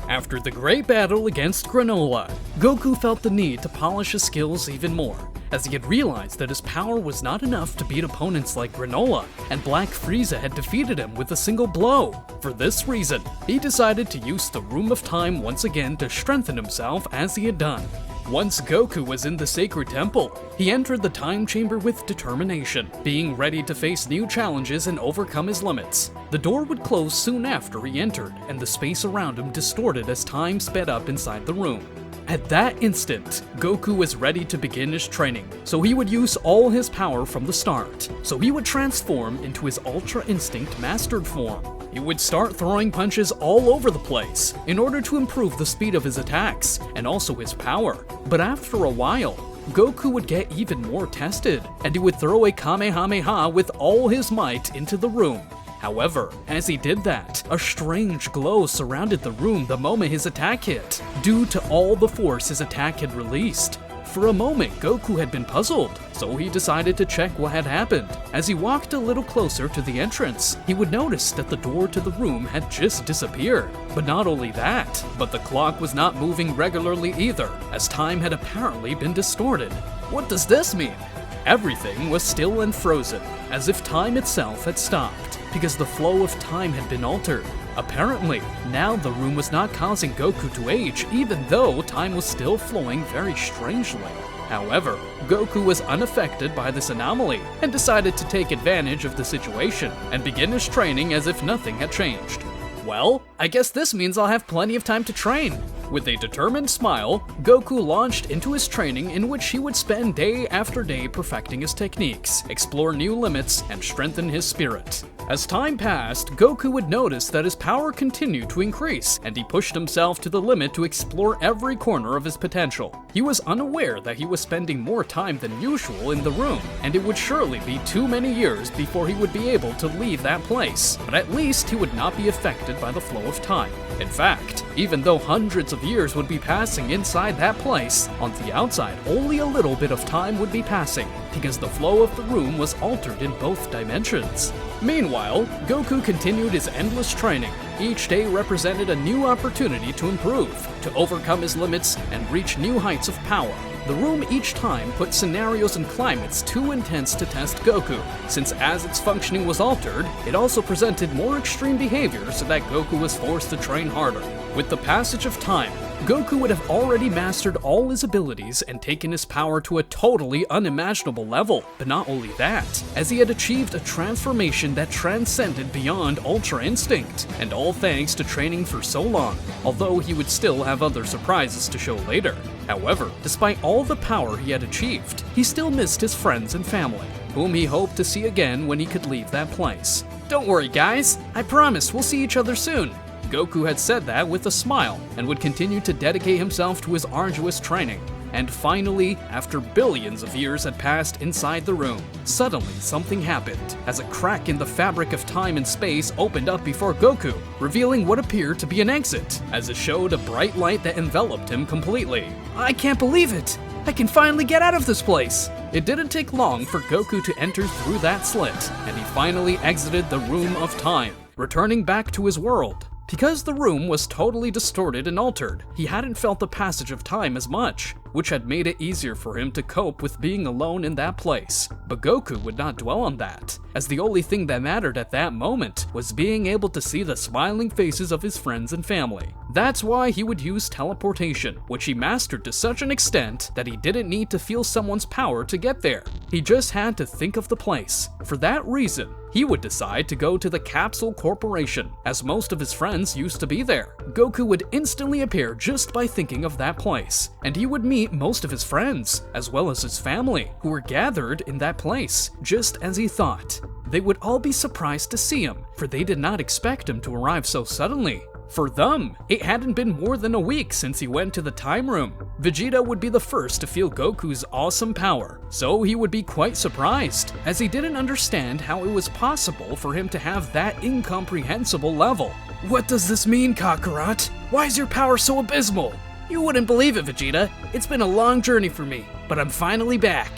After the great battle against Granola, Goku felt the need to polish his skills even more, as he had realized that his power was not enough to beat opponents like Granola, and Black Frieza had defeated him with a single blow. For this reason, he decided to use the Room of Time once again to strengthen himself as he had done. Once Goku was in the Sacred Temple, he entered the Time Chamber with determination, being ready to face new challenges and overcome his limits. The door would close soon after he entered, and the space around him distorted as time sped up inside the room. At that instant, Goku was ready to begin his training, so he would use all his power from the start. So he would transform into his Ultra Instinct mastered form. He would start throwing punches all over the place in order to improve the speed of his attacks and also his power. But after a while, Goku would get even more tested, and he would throw a Kamehameha with all his might into the room. However, as he did that, a strange glow surrounded the room the moment his attack hit, due to all the force his attack had released. For a moment, Goku had been puzzled, so he decided to check what had happened. As he walked a little closer to the entrance, he would notice that the door to the room had just disappeared. But not only that, but the clock was not moving regularly either, as time had apparently been distorted. What does this mean? Everything was still and frozen, as if time itself had stopped, because the flow of time had been altered. Apparently, now the room was not causing Goku to age, even though time was still flowing very strangely. However, Goku was unaffected by this anomaly, and decided to take advantage of the situation, and begin his training as if nothing had changed. Well, I guess this means I'll have plenty of time to train. With a determined smile, Goku launched into his training, in which he would spend day after day perfecting his techniques, explore new limits, and strengthen his spirit. As time passed, Goku would notice that his power continued to increase, and he pushed himself to the limit to explore every corner of his potential. He was unaware that he was spending more time than usual in the room, and it would surely be too many years before he would be able to leave that place, but at least he would not be affected by the flow of time. In fact, even though hundreds of years would be passing inside that place, on the outside only a little bit of time would be passing, because the flow of the room was altered in both dimensions. Meanwhile, Goku continued his endless training. Each day represented a new opportunity to improve, to overcome his limits, and reach new heights of power. The room each time put scenarios and climates too intense to test Goku, since as its functioning was altered, it also presented more extreme behavior so that Goku was forced to train harder. With the passage of time, Goku would have already mastered all his abilities and taken his power to a totally unimaginable level. But not only that, as he had achieved a transformation that transcended beyond Ultra Instinct, and all thanks to training for so long, although he would still have other surprises to show later. However, despite all the power he had achieved, he still missed his friends and family, whom he hoped to see again when he could leave that place. "Don't worry guys, I promise we'll see each other soon." Goku had said that with a smile, and would continue to dedicate himself to his arduous training. And finally, after billions of years had passed inside the room, suddenly something happened, as a crack in the fabric of time and space opened up before Goku, revealing what appeared to be an exit, as it showed a bright light that enveloped him completely. "I can't believe it! I can finally get out of this place!" It didn't take long for Goku to enter through that slit, and he finally exited the Room of Time, returning back to his world. Because the room was totally distorted and altered, he hadn't felt the passage of time as much, which had made it easier for him to cope with being alone in that place. But Goku would not dwell on that, as the only thing that mattered at that moment was being able to see the smiling faces of his friends and family. That's why he would use teleportation, which he mastered to such an extent that he didn't need to feel someone's power to get there. He just had to think of the place. For that reason, he would decide to go to the Capsule Corporation, as most of his friends used to be there. Goku would instantly appear just by thinking of that place, and he would meet most of his friends, as well as his family, who were gathered in that place, just as he thought. They would all be surprised to see him, for they did not expect him to arrive so suddenly. For them, it hadn't been more than a week since he went to the time room. Vegeta would be the first to feel Goku's awesome power, so he would be quite surprised, as he didn't understand how it was possible for him to have that incomprehensible level. "What does this mean, Kakarot? Why is your power so abysmal?" "You wouldn't believe it, Vegeta. It's been a long journey for me, but I'm finally back."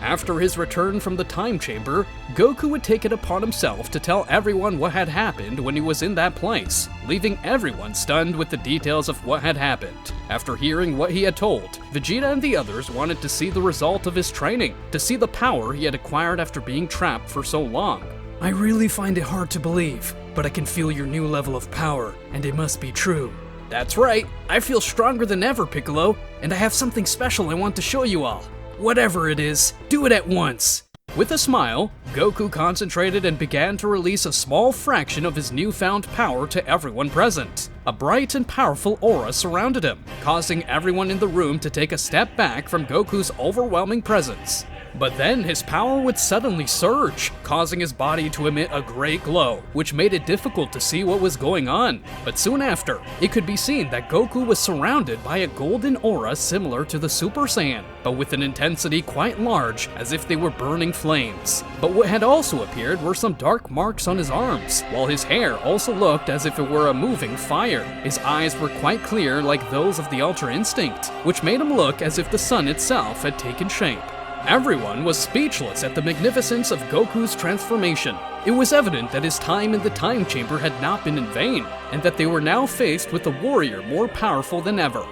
After his return from the time chamber, Goku would take it upon himself to tell everyone what had happened when he was in that place, leaving everyone stunned with the details of what had happened. After hearing what he had told, Vegeta and the others wanted to see the result of his training, to see the power he had acquired after being trapped for so long. I really find it hard to believe, but I can feel your new level of power, and it must be true. That's right, I feel stronger than ever, Piccolo, and I have something special I want to show you all. Whatever it is, do it at once. With a smile, Goku concentrated and began to release a small fraction of his newfound power to everyone present. A bright and powerful aura surrounded him, causing everyone in the room to take a step back from Goku's overwhelming presence. But then his power would suddenly surge, causing his body to emit a great glow, which made it difficult to see what was going on. But soon after, it could be seen that Goku was surrounded by a golden aura similar to the Super Saiyan, but with an intensity quite large, as if they were burning flames. But what had also appeared were some dark marks on his arms, while his hair also looked as if it were a moving fire. His eyes were quite clear like those of the Ultra Instinct, which made him look as if the sun itself had taken shape. Everyone was speechless at the magnificence of Goku's transformation. It was evident that his time in the time chamber had not been in vain, and that they were now faced with a warrior more powerful than ever.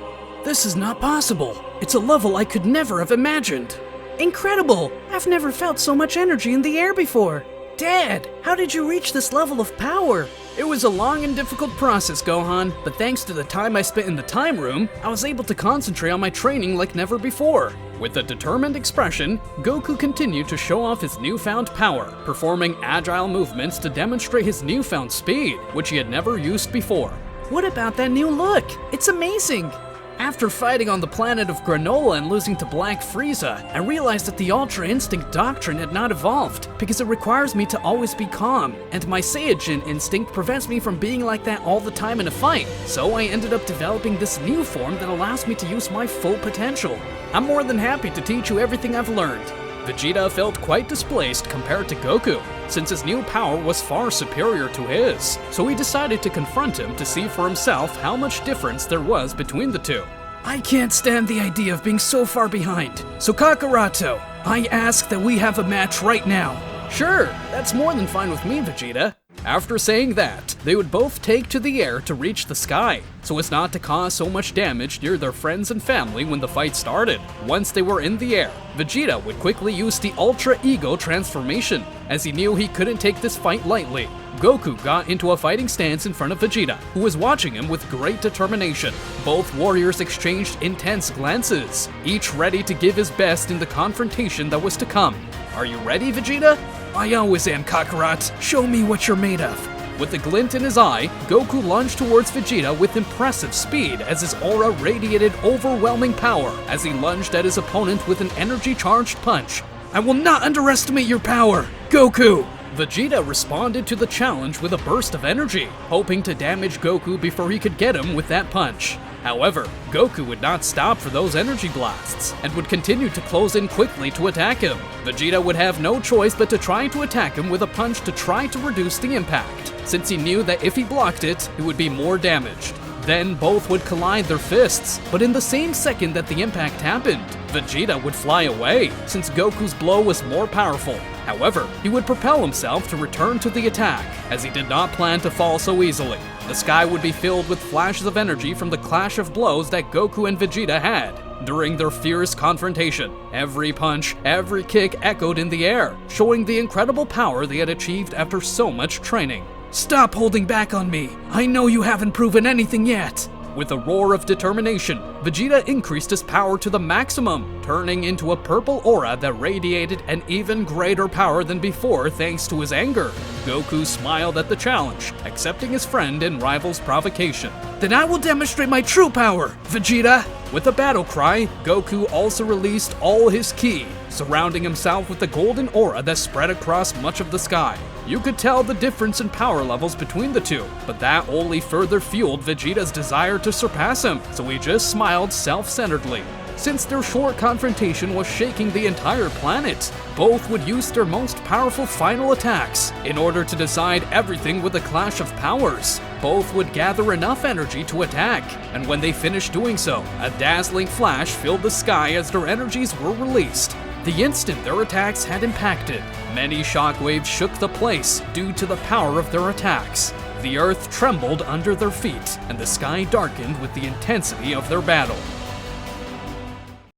This is not possible. It's a level I could never have imagined. Incredible! I've never felt so much energy in the air before. Dad, how did you reach this level of power? It was a long and difficult process, Gohan, but thanks to the time I spent in the time room, I was able to concentrate on my training like never before. With a determined expression, Goku continued to show off his newfound power, performing agile movements to demonstrate his newfound speed, which he had never used before. What about that new look? It's amazing! After fighting on the planet of Granola and losing to Black Frieza, I realized that the Ultra Instinct doctrine had not evolved, because it requires me to always be calm, and my Saiyajin instinct prevents me from being like that all the time in a fight. So I ended up developing this new form that allows me to use my full potential. I'm more than happy to teach you everything I've learned. Vegeta felt quite displaced compared to Goku, since his new power was far superior to his, so he decided to confront him to see for himself how much difference there was between the two. I can't stand the idea of being so far behind, so Kakaroto, I ask that we have a match right now. Sure, that's more than fine with me, Vegeta. After saying that, they would both take to the air to reach the sky, so as not to cause so much damage near their friends and family when the fight started. Once they were in the air, Vegeta would quickly use the Ultra Ego transformation, as he knew he couldn't take this fight lightly. Goku got into a fighting stance in front of Vegeta, who was watching him with great determination. Both warriors exchanged intense glances, each ready to give his best in the confrontation that was to come. Are you ready, Vegeta? I always am, Kakarot. Show me what you're made of. With a glint in his eye, Goku lunged towards Vegeta with impressive speed as his aura radiated overwhelming power as he lunged at his opponent with an energy-charged punch. I will not underestimate your power, Goku! Vegeta responded to the challenge with a burst of energy, hoping to damage Goku before he could get him with that punch. However, Goku would not stop for those energy blasts, and would continue to close in quickly to attack him. Vegeta would have no choice but to try to attack him with a punch to try to reduce the impact, since he knew that if he blocked it, he would be more damaged. Then both would collide their fists, but in the same second that the impact happened, Vegeta would fly away, since Goku's blow was more powerful. However, he would propel himself to return to the attack, as he did not plan to fall so easily. The sky would be filled with flashes of energy from the clash of blows that Goku and Vegeta had during their fierce confrontation. Every punch, every kick echoed in the air, showing the incredible power they had achieved after so much training. Stop holding back on me. I know you haven't proven anything yet. With a roar of determination, Vegeta increased his power to the maximum, turning into a purple aura that radiated an even greater power than before thanks to his anger. Goku smiled at the challenge, accepting his friend and rival's provocation. Then I will demonstrate my true power, Vegeta! With a battle cry, Goku also released all his ki, surrounding himself with a golden aura that spread across much of the sky. You could tell the difference in power levels between the two, but that only further fueled Vegeta's desire to surpass him, so he just smiled self-centeredly. Since their short confrontation was shaking the entire planet, Both would use their most powerful final attacks in order to decide everything with a clash of powers. Both would gather enough energy to attack, and when they finished doing so, a dazzling flash filled the sky as their energies were released. The instant their attacks had impacted, many shockwaves shook the place due to the power of their attacks. The earth trembled under their feet, and the sky darkened with the intensity of their battle.